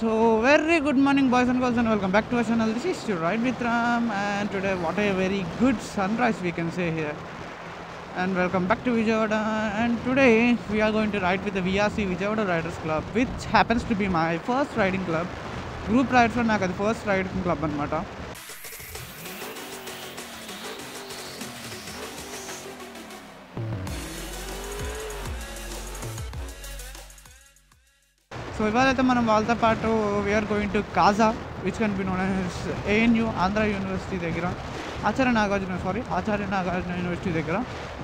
So very good morning boys and girls and welcome back to our channel. This is your Ride with Ram, and today what a very good sunrise we can say here. And welcome back to Vijayawada, and today we are going to ride with the VRC Vijayawada Riders Club, which happens to be my first riding club. Group rides lo naku adi first riding club anamata. So ఇవాళైతే మనం వాళ్ళతో పాటు we are going to Kaja, which can be known as ANU Andhra university దగ్గర Acharya Nagarjuna university దగ్గర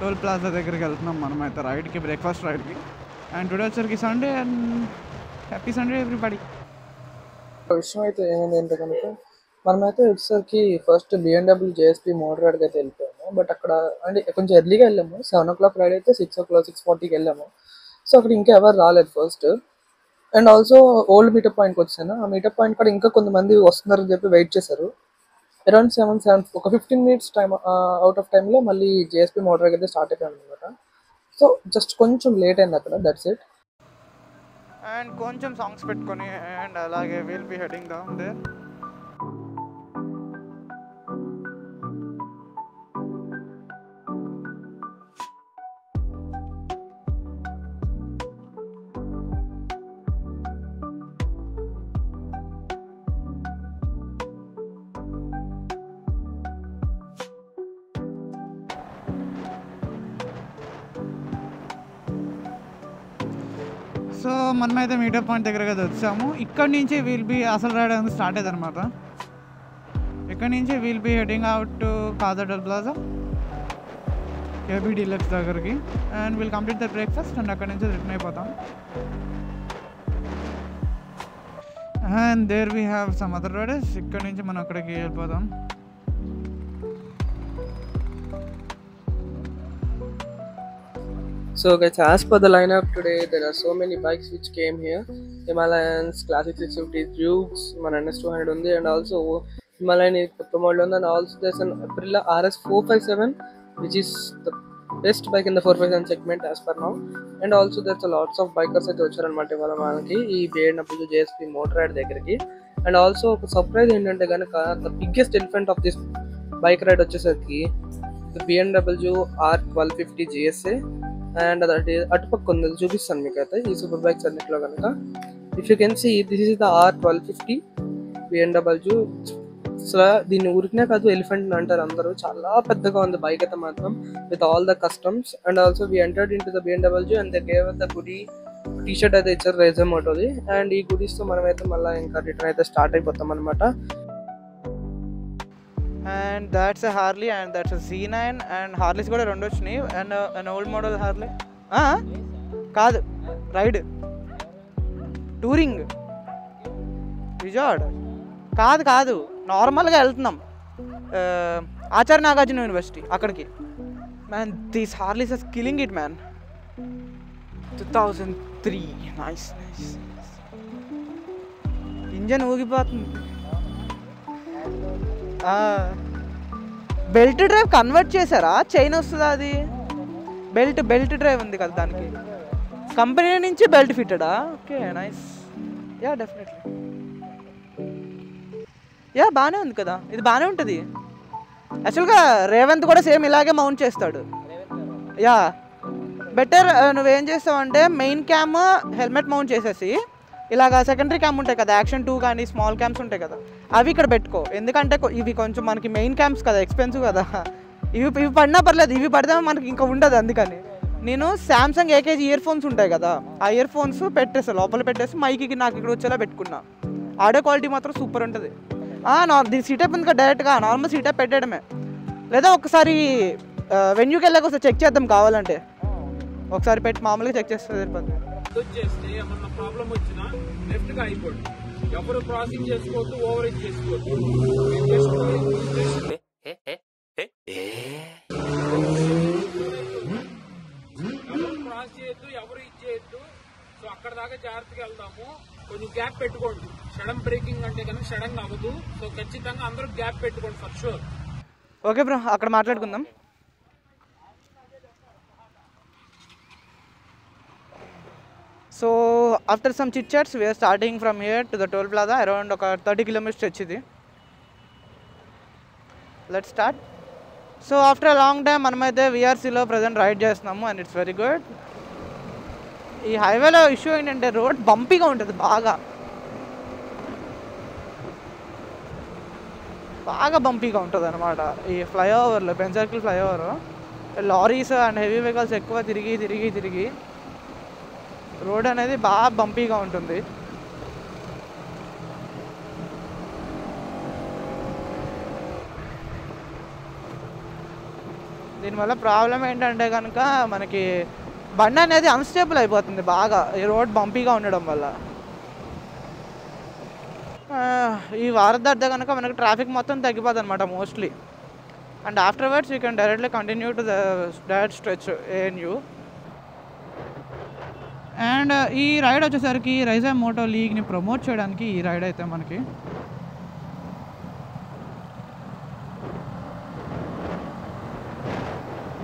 toll plaza దగ్గరికి వెళ్తున్నాం మనమైతే రైడ్కి, breakfast రైడ్కి. అండ్ టుడే వచ్చరికి Sunday, and happy Sunday everybody. విషయం అయితే ఏమైందంటే కనుక మనమైతే వచ్చేసరికి ఫస్ట్ BMW JSP మోటార్ రైడ్కి అయితే వెళ్ళిపోయాము. బట్ అక్కడ అంటే కొంచెం ఎర్లీగా వెళ్ళాము. 7 o'clock రైడ్ అయితే 6:40కి వెళ్ళాము. సో అక్కడ ఇంకా ఎవరు రాలేదు first. And also old meetup పాయింట్కి వచ్చాను. ఆ మీటప్ పాయింట్ కూడా ఇంకా కొంతమంది వస్తున్నారని చెప్పి వెయిట్ చేశారు. అరౌండ్ 7 ఒక 15 minutes టైం అవుట్ ఆఫ్ టైంలో మళ్ళీ JSP మోటార్ అయితే స్టార్ట్ అయిపోయాను అనమాట. సో జస్ట్ కొంచెం లేట్ అయింది అక్కడ, దట్స్ ఇట్. అండ్ కొంచెం సాంగ్స్ పెట్టుకొని అండ్ అలాగే will be heading down there. So మనమైతే మీటప్ పాయింట్ దగ్గర కదా వచ్చాము. ఇక్కడ నుంచి విల్ బి అసలు రైడ్ అనేది స్టార్ట్ అయ్యేది అనమాట. ఇక్కడ నుంచి will be heading out to Kaza toll plaza KB deluxe దగ్గరికి, and will complete the breakfast and అక్కడ నుంచి రిటర్న్ అయిపోతాం. And there we have some other riders. ఇక్కడ నుంచి మనం అక్కడికి వెళ్ళిపోతాం. So guys, as per the lineup today, there are so many bikes which came here. Himalayans, Classic 650, Dukes, మన NS200 ఉంది, and also Himalayan కొత్త మోడల్ ఉంది, and also there's an Aprilia RS 457 which is the best bike in the 457 segment as per now. And also there's a lots of bikers అయితే వచ్చారనమాట ఇవాళ మనకి ఈ BMW JSP motor ride దగ్గరికి. And also ఒక surprise ఏంటంటే కనుక the biggest elephant of this bike ride వచ్చేసరికి BMW R1250 GSA. అండ్ అది అటుపక్క ఉంది, చూపిస్తాను మీకు అయితే ఈ సూపర్ బైక్స్ అన్నింటిలో కనుక. If you can see this is the R1250 BMW. So దీన్ని ఊరికినే కాదు ఎలిఫెంట్ అంటారు అందరూ. చాలా పెద్దగా ఉంది బైక్ అయితే మాత్రం, with all the customs. And also we entered in to the BMW and the gave the goodie T shirt అయితే ఇచ్చారు రేజర్ మోటోది. అండ్ ఈ గుడీస్తో మనమైతే మళ్ళీ ఇంకా రిటర్న్ అయితే స్టార్ట్ అయిపోతాం అనమాట. And that's a Harley and that's a C9. And Harleys కూడా రెండు వచ్చినాయి. And an old model Harley కాదు, రైడ్ టూరింగ్ విజయవాడ కాదు నార్మల్గా వెళ్తున్నాం ఆచార్య నాగార్జున యూనివర్సిటీ అక్కడికి. Man these Harleys are killing it man. 2003 nice. Engine ఊగిపోతుంది. బెల్ట్ డ్రైవ్ కన్వర్ట్ చేశారా? చైన్ వస్తుందా? అది బెల్ట్ డ్రైవ్ ఉంది కదా దానికి, కంపెనీ నుంచి బెల్ట్ ఫిట్టెడా? Okay nice. Yeah definitely, yeah బాగానే ఉంది కదా, ఇది బాగానే ఉంటుంది. యాక్చువల్గా రేవంత్ కూడా సేమ్ ఇలాగే మౌంట్ చేస్తాడు. Yeah better. నువ్వేం చేస్తావంటే మెయిన్ క్యామ్ హెల్మెట్ మౌంట్ చేసేసి ఇలాగా సెకండరీ క్యామ్ ఉంటాయి కదా, యాక్షన్ 2 కానీ స్మాల్ క్యామ్స్ ఉంటాయి కదా, అవి ఇక్కడ పెట్టుకో. ఎందుకంటే ఇవి కొంచెం మనకి మెయిన్ క్యామ్స్ కదా, ఎక్స్పెన్సివ్ కదా. ఇవి పడినా పర్లేదు, ఇవి పడితే మనకి ఇంకా ఉండదు. అందుకని నేను శాంసంగ్ AKG ఇయర్ ఫోన్స్ ఉంటాయి కదా, ఆ ఇయర్ ఫోన్స్ పెట్టేస్తా, లోపల పెట్టేసి మైకి నాకు ఇక్కడ వచ్చేలా పెట్టుకున్నా. ఆడియో క్వాలిటీ మాత్రం సూపర్ ఉంటుంది. దీని సీటప్ ఉంది కదా, డైరెక్ట్గా నార్మల్ సీటప్ పెట్టడమే. లేదా ఒకసారి వెన్యూకి వెళ్ళాక ఒకసారి చెక్ చేద్దాం కావాలంటే, ఒకసారి పెట్టి మామూలుగా చెక్ చేస్తే సరిపోతుంది. చేస్తే ఏమన్నా ప్రాబ్లం వచ్చినా లెఫ్ట్ గా అయిపోండి. ఎవరు క్రాసింగ్ చేసుకోవద్దు, ఓవరేజ్ చేసుకోవద్దు. ఎవరు క్రాస్ చేయొద్దు, ఎవరు ఇచ్చేయద్దు. సో అక్కడ దాకా జాగ్రత్తగా వెళ్దాము. కొంచెం గ్యాప్ పెట్టుకోండి. సడన్ బ్రేకింగ్ అంటే కనుక సడన్ అవ్వదు. సో ఖచ్చితంగా అందరూ గ్యాప్ పెట్టుకోండి ఫర్ షూర్. ఓకే బ్రో, అక్కడ మాట్లాడుకుందాం. So after some chit chats we are starting from here to the toll plaza. Around ఒక 30 కిలోమీటర్స్ స్ట్రెచ్ ఇది. Let's start. So after a long time మనమైతే విఆర్సీలో ప్రజెంట్ రైడ్ చేస్తున్నాము అండ్ ఇట్స్ వెరీ గుడ్. ఈ హైవేలో issue ఏంటంటే రోడ్ బంపీగా ఉంటుంది, బాగా బంపీగా ఉంటుంది అనమాట. ఈ ఫ్లైఓవర్లో పెన్ circle flyover lorries and heavy vehicles ఎక్కువ తిరిగి రోడ్ అనేది బాగా బంపీగా ఉంటుంది. దీనివల్ల ప్రాబ్లం ఏంటంటే కనుక మనకి బండి అనేది అన్స్టేబుల్ అయిపోతుంది బాగా ఈ రోడ్ బంపీగా ఉండడం వల్ల. ఈ వారదార్ద కనుక మనకు ట్రాఫిక్ మొత్తం తగ్గిపోతుంది అనమాట mostly. And afterwards you can directly continue to that stretch ANU. And ఈ రైడ్ వచ్చేసరికి రైజా మోటో లీగ్ని ప్రమోట్ చేయడానికి ఈ రైడ్ అయితే మనకి.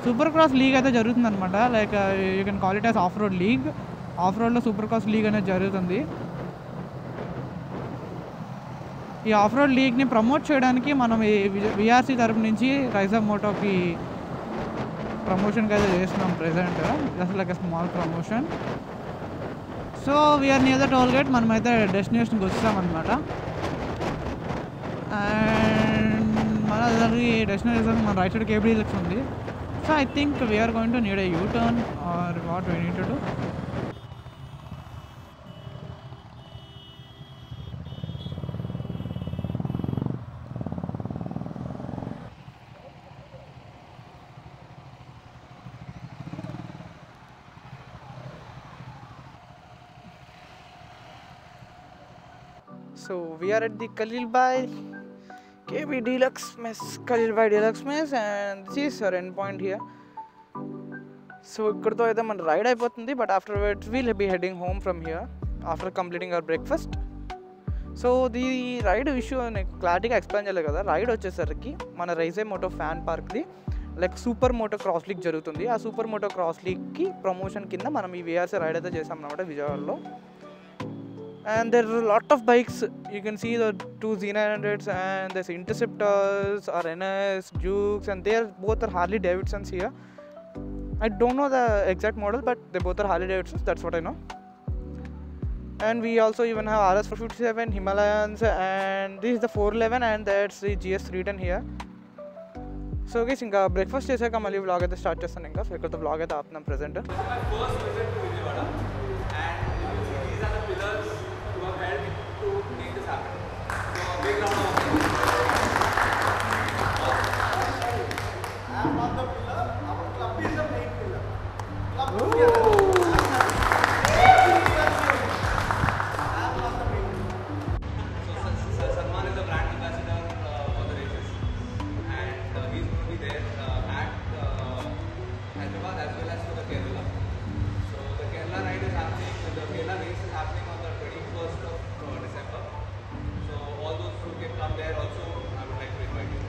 సూపర్ క్రాస్ లీగ్ అయితే జరుగుతుంది అనమాట. Like you can call it as of road league. Of రోడ్లో సూపర్ క్రాస్ లీగ్ అనేది జరుగుతుంది. ఈ ఆఫ్ రోడ్ లీగ్ని ప్రమోట్ చేయడానికి మనం ఈ విఆర్సీ తరపు నుంచి రైజా మోటోకి ప్రమోషన్కి అయితే చేస్తున్నాం present. Just like a small promotion. So we are near the toll gate. మనమైతే డెస్టినేషన్కి వచ్చామన్నమాట. అండ్ మన డెస్టినేషన్ మన రైట్ సైడ్ కేబీ డీలక్స్ ఉంది. So I think we are going to need a U turn or what we need to do. So we are at the Khalil Bhai KB Deluxe Mess, Khalil Bhai Deluxe Mess, and this is our end point here. So ikkadto aithe man ride ayipotundi, but afterwards we'll be heading home from here after completing our breakfast. So the ride issue neku clarity ga explain cheyale kada. Ride vachesariki mana Rise Moto Fan Park di like Super Moto Cross League jarugutundi. Aa Super Moto Cross League ki promotion kinda manam ee VRC ride aithe chesam anamata Vijayawada lo. And there are a lot of bikes. You can see the two Z900s and there's Interceptors, RNS, Dukes, and they both are Harley Davidsons here. I don't know the exact model, but they both are Harley Davidsons, that's what I know. And we also even have RS 457, Himalayans, and this is the 411 and that's the GS 310 here. So guys, inga breakfast chesaka malli vlog aithe start chestanu. Inga so ikkada vlog aithe aapnam present. My first visit to Vijayawada, and these are the pillars who have helped to make this happen. So a big round of applause. I am not the pillar. Our club is the main pillar. Club together. I am not the main pillar. So Salman is the brand ambassador for the races, and he is going to be there at Hyderabad as well as for the Kerala. So the Kerala ride is happening, the Kerala race is happening on the 21st of December. So all those who can come there also, I would like to invite you.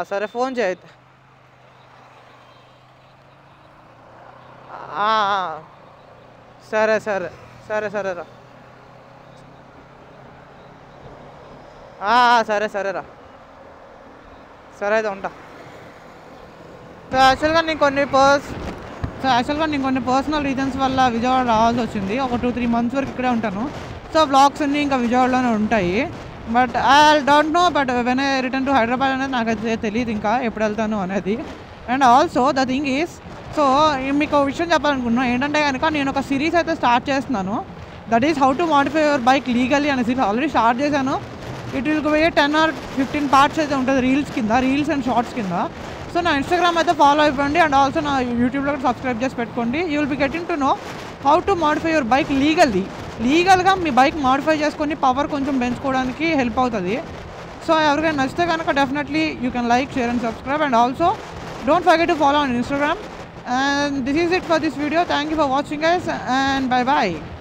సరే phone చేయి అయితే. సరే సరే సరే సరే రా. సరే సరే రా. సరే అయితే ఉంటా. సో యాక్చువల్గా నేను కొన్ని పర్సనల్ రీజన్స్ వల్ల విజయవాడ రావాల్సి వచ్చింది. ఒక 2-3 months వరకు ఇక్కడే ఉంటాను. సో వ్లాగ్స్ అన్నీ ఇంకా విజయవాడలోనే ఉంటాయి. But I don't know, but when I return to Hyderabad అనేది నాకైతే తెలియదు ఇంకా ఎప్పుడు వెళ్తాను అనేది. And also the thing is, so మీకు ఒక విషయం చెప్పాలనుకున్నాను ఏంటంటే కనుక నేను ఒక సిరీస్ అయితే స్టార్ట్ చేస్తున్నాను. That is how to modify your bike legally అనే సిరీస్ ఆల్రెడీ స్టార్ట్ చేశాను. ఇట్ విల్ పోయే 10 or 15 parts అయితే ఉంటుంది రీల్స్ అండ్ షార్ట్స్ కింద. సో నా ఇన్స్టాగ్రామ్ అయితే ఫాలో అయిపోండి అండ్ ఆల్సో నా యూట్యూబ్లో కూడా సబ్స్క్రైబ్ చేసి పెట్టుకోండి. You will be getting to know how to modify your bike లీగల్గా మీ బైక్ మాడిఫై చేసుకొని పవర్ కొంచెం పెంచుకోవడానికి హెల్ప్ అవుతుంది. సో ఎవరికైనా నచ్చితే కనుక definitely you can like, share and subscribe. And also Don't forget to follow on Instagram. And this is it for this video. Thank you for watching, guys, and bye bye.